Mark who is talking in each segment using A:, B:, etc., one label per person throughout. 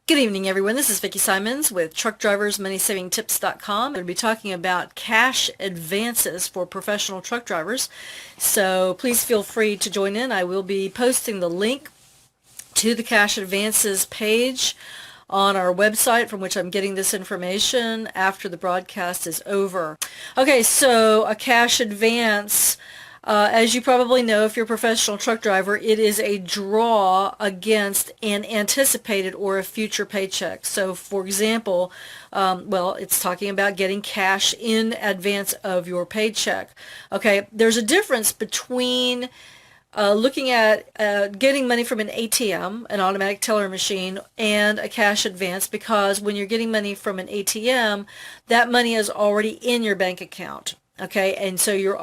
A: Good evening, everyone. This is Vicki Simons with TruckDriversMoneySavingTips.com. I'm going to be talking about cash advances for professional truck drivers. So please feel free to join in. I will be posting the link to the cash advances page on our website from which I'm getting this information after the broadcast is over. Okay, so a cash advance, as you probably know, if you're a professional truck driver, it is a draw against an anticipated or a future paycheck. So, for example, it's talking about getting cash in advance of your paycheck. Okay, there's a difference between looking at getting money from an ATM, an automatic teller machine, and a cash advance, because when you're getting money from an ATM, that money is already in your bank account. Okay, and so you've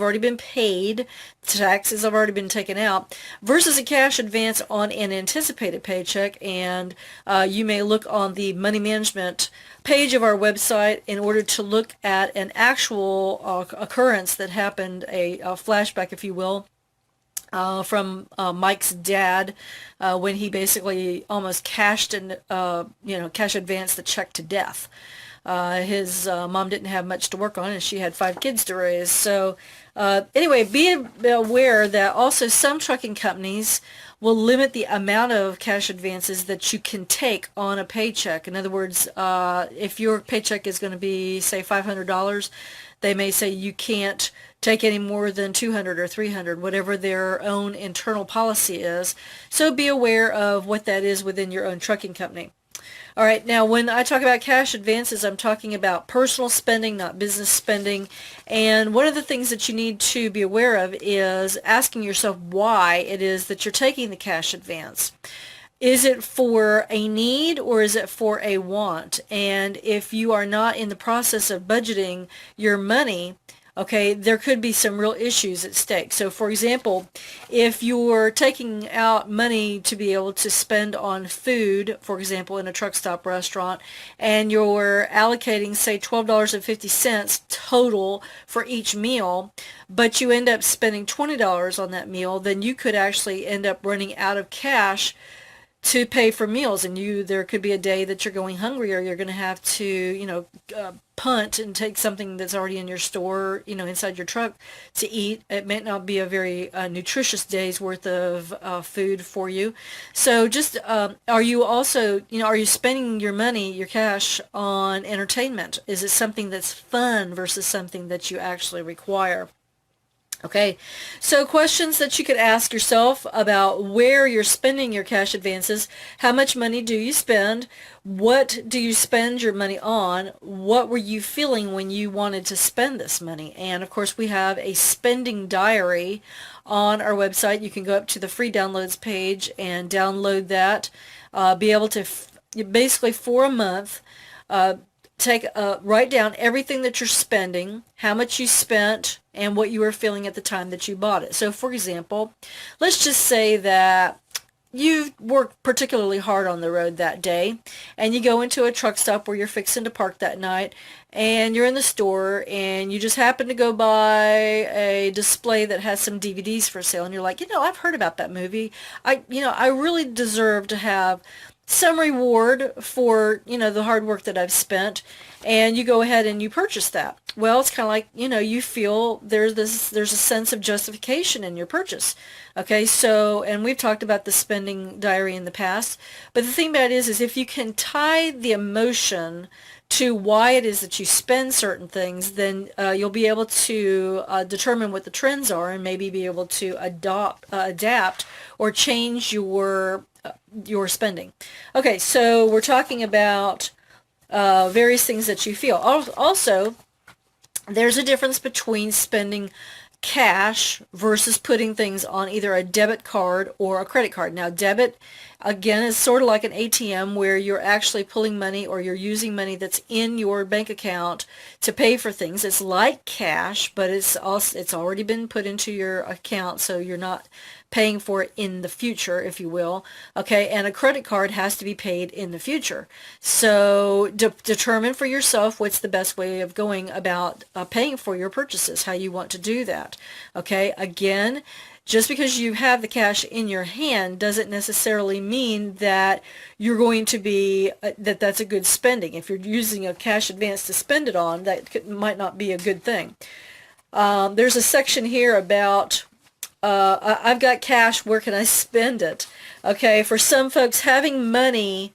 A: already been paid, taxes have already been taken out, versus a cash advance on an anticipated paycheck. And you may look on the money management page of our website in order to look at an actual occurrence that happened, a flashback, if you will, from Mike's dad when he basically almost cash advanced the check to death. His mom didn't have much to work on, and she had 5 kids to raise. So anyway, be aware that also some trucking companies will limit the amount of cash advances that you can take on a paycheck. In other words, if your paycheck is going to be, say, $500, they may say you can't take any more than 200 or 300, whatever their own internal policy is. So be aware of what that is within your own trucking company. All right, now when I talk about cash advances, I'm talking about personal spending, not business spending. And one of the things that you need to be aware of is asking yourself why it is that you're taking the cash advance. Is it for a need or is it for a want? And if you are not in the process of budgeting your money, okay, there could be some real issues at stake. So, for example, if you're taking out money to be able to spend on food, for example, in a truck stop restaurant, and you're allocating, say, $12.50 total for each meal, but you end up spending $20 on that meal, then you could actually end up running out of cash to pay for meals, and there could be a day that you're going hungry, or you're going to have to punt and take something that's already in your store, inside your truck to eat. It may not be a very nutritious day's worth of food for you. So just are you spending your money, your cash, on entertainment? Is it something that's fun versus something that you actually require? Okay, so questions that you could ask yourself about where you're spending your cash advances. How much money do you spend? What do you spend your money on? What were you feeling when you wanted to spend this money? And of course, we have a spending diary on our website. You can go up to the free downloads page and download that. Be able to basically for a month write down everything that you're spending, how much you spent, and what you were feeling at the time that you bought it. So, for example, let's just say that you worked particularly hard on the road that day, and you go into a truck stop where you're fixing to park that night, and you're in the store, and you just happen to go by a display that has some DVDs for sale, and you're like, I've heard about that movie. I really deserve to have some reward for, the hard work that I've spent, and you go ahead and you purchase that. Well, it's kind of like, you feel there's a sense of justification in your purchase. Okay, so, and we've talked about the spending diary in the past, but the thing about it is if you can tie the emotion to why it is that you spend certain things, then you'll be able to determine what the trends are and maybe be able to adapt or change your spending. Okay, so we're talking about various things that you feel. Also, there's a difference between spending cash versus putting things on either a debit card or a credit card. Now, debit, again, is sort of like an ATM where you're actually pulling money or you're using money that's in your bank account to pay for things. It's like cash, but it's already been put into your account, so you're not paying for it in the future, if you will. Okay, and a credit card has to be paid in the future. So determine for yourself what's the best way of going about paying for your purchases, how you want to do that. Okay, again, just because you have the cash in your hand doesn't necessarily mean that you're going to be, that's a good spending. If you're using a cash advance to spend it on, that might not be a good thing. There's a section here about I've got cash, where can I spend it? Okay, for some folks, having money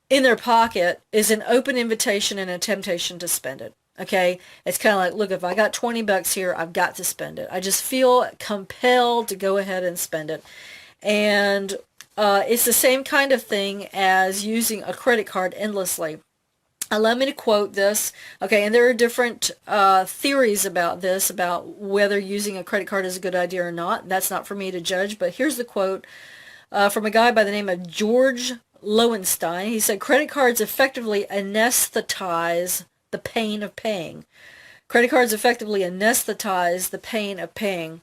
A: in their pocket is an open invitation and a temptation to spend it. Okay, it's kind of like, look, if I got 20 bucks here, I've got to spend it. I just feel compelled to go ahead and spend it. And it's the same kind of thing as using a credit card endlessly. Allow me to quote this. Okay, and there are different theories about this, about whether using a credit card is a good idea or not. That's not for me to judge, but here's the quote from a guy by the name of George Lowenstein. He said, credit cards effectively anesthetize the pain of paying. Credit cards effectively anesthetize the pain of paying.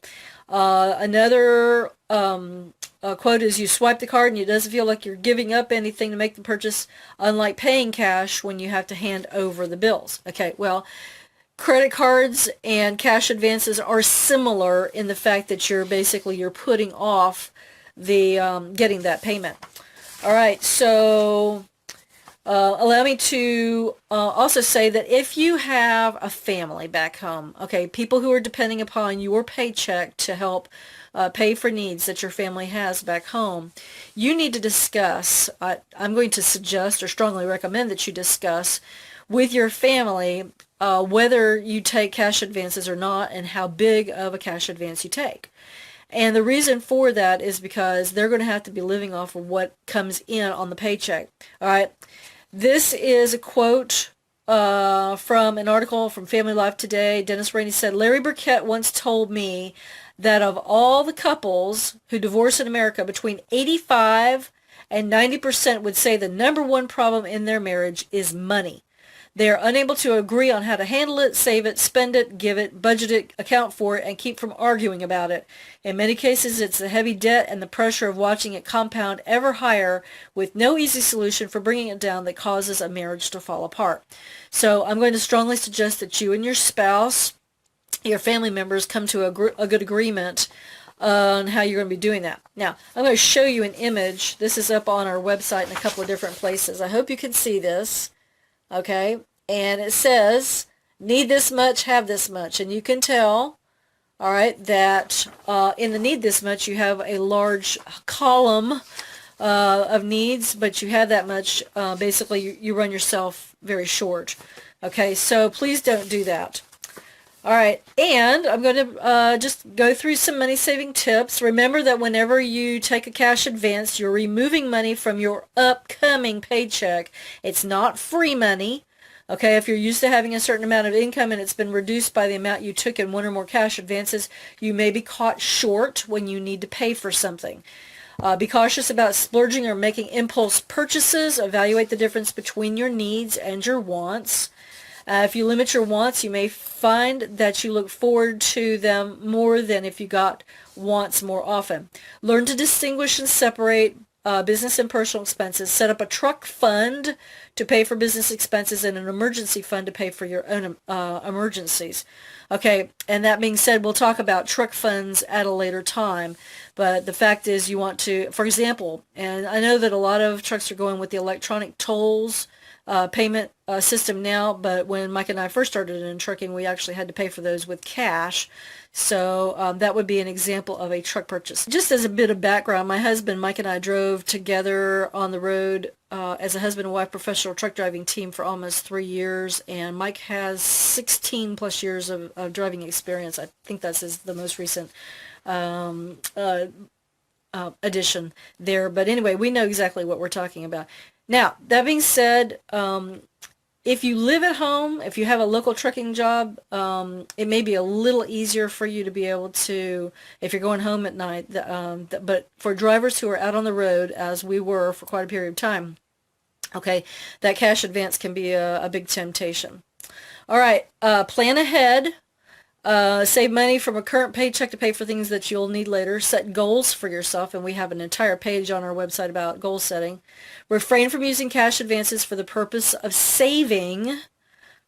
A: Another quote is, you swipe the card and it doesn't feel like you're giving up anything to make the purchase, unlike paying cash when you have to hand over the bills. Okay, well, credit cards and cash advances are similar in the fact that you're putting off the getting that payment. All right, so allow me to also say that if you have a family back home, okay, people who are depending upon your paycheck to help pay for needs that your family has back home, you need to discuss, I'm going to suggest or strongly recommend that you discuss with your family whether you take cash advances or not, and how big of a cash advance you take. And the reason for that is because they're going to have to be living off of what comes in on the paycheck. All right. This is a quote from an article from Family Life Today. Dennis Rainey said, Larry Burkett once told me that of all the couples who divorce in America, between 85 and 90% would say the number one problem in their marriage is money. They are unable to agree on how to handle it, save it, spend it, give it, budget it, account for it, and keep from arguing about it. In many cases, it's the heavy debt and the pressure of watching it compound ever higher with no easy solution for bringing it down that causes a marriage to fall apart. So I'm going to strongly suggest that you and your spouse, your family members, come to a good agreement on how you're going to be doing that. Now, I'm going to show you an image. This is up on our website in a couple of different places. I hope you can see this. Okay, and it says, need this much, have this much. And you can tell, all right, that in the need this much, you have a large column of needs, but you have that much. Basically, you run yourself very short. Okay, so please don't do that. All right, and I'm going to just go through some money-saving tips. Remember that whenever you take a cash advance, you're removing money from your upcoming paycheck. It's not free money. Okay, if you're used to having a certain amount of income and it's been reduced by the amount you took in one or more cash advances, you may be caught short when you need to pay for something. Be cautious about splurging or making impulse purchases. Evaluate the difference between your needs and your wants. If you limit your wants, you may find that you look forward to them more than if you got wants more often. Learn to distinguish and separate business and personal expenses. Set up a truck fund to pay for business expenses and an emergency fund to pay for your own emergencies. Okay, and that being said, we'll talk about truck funds at a later time. But the fact is, you want to, for example, and I know that a lot of trucks are going with the electronic tolls payment system now, but when Mike and I first started in trucking, we actually had to pay for those with cash. So that would be an example of a truck purchase. Just as a bit of background, my husband Mike and I drove together on the road as a husband and wife professional truck driving team for almost 3 years, and Mike has 16 plus years of driving experience. I think that's the most recent addition there. But anyway, we know exactly what we're talking about. Now, that being said, if you live at home, if you have a local trucking job, it may be a little easier for you to be able to, if you're going home at night, but for drivers who are out on the road, as we were for quite a period of time, okay, that cash advance can be a big temptation. All right, plan ahead. Save money from a current paycheck to pay for things that you'll need later. Set goals for yourself, and we have an entire page on our website about goal setting. Refrain from using cash advances for the purpose of saving.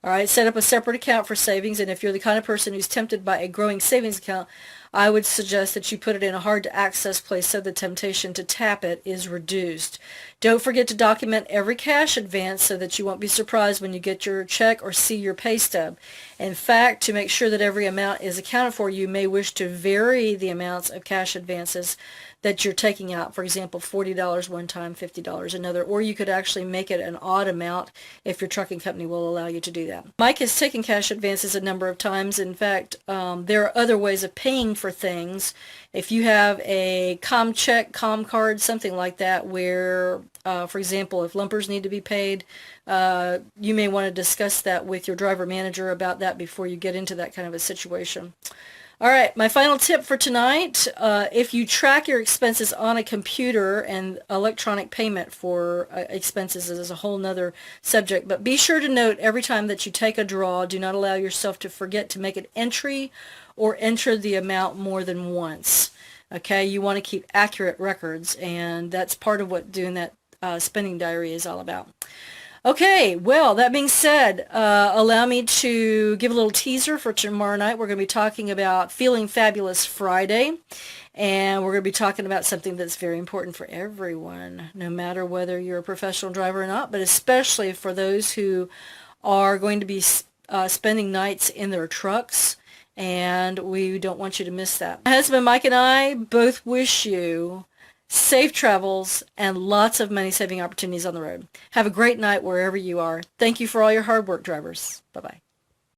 A: All right, set up a separate account for savings, and if you're the kind of person who's tempted by a growing savings account, I would suggest that you put it in a hard-to-access place so the temptation to tap it is reduced. Don't forget to document every cash advance so that you won't be surprised when you get your check or see your pay stub. In fact, to make sure that every amount is accounted for, you may wish to vary the amounts of cash advances that you're taking out. For example, $40 one time, $50 another, or you could actually make it an odd amount if your trucking company will allow you to do that. Mike has taken cash advances a number of times. In fact, there are other ways of paying for things. If you have a com check, com card, something like that, where, for example, if lumpers need to be paid, you may want to discuss that with your driver manager about that before you get into that kind of a situation. All right, my final tip for tonight, if you track your expenses on a computer, and electronic payment for expenses is a whole nother subject, but be sure to note every time that you take a draw, do not allow yourself to forget to make an entry or enter the amount more than once. Okay, you want to keep accurate records, and that's part of what doing that spending diary is all about. Okay, well, that being said, allow me to give a little teaser for tomorrow night. We're going to be talking about Feeling Fabulous Friday, and we're going to be talking about something that's very important for everyone, no matter whether you're a professional driver or not, but especially for those who are going to be spending nights in their trucks, and we don't want you to miss that. My husband Mike and I both wish you safe travels and lots of money-saving opportunities on the road. Have a great night wherever you are. Thank you for all your hard work, drivers. Bye-bye.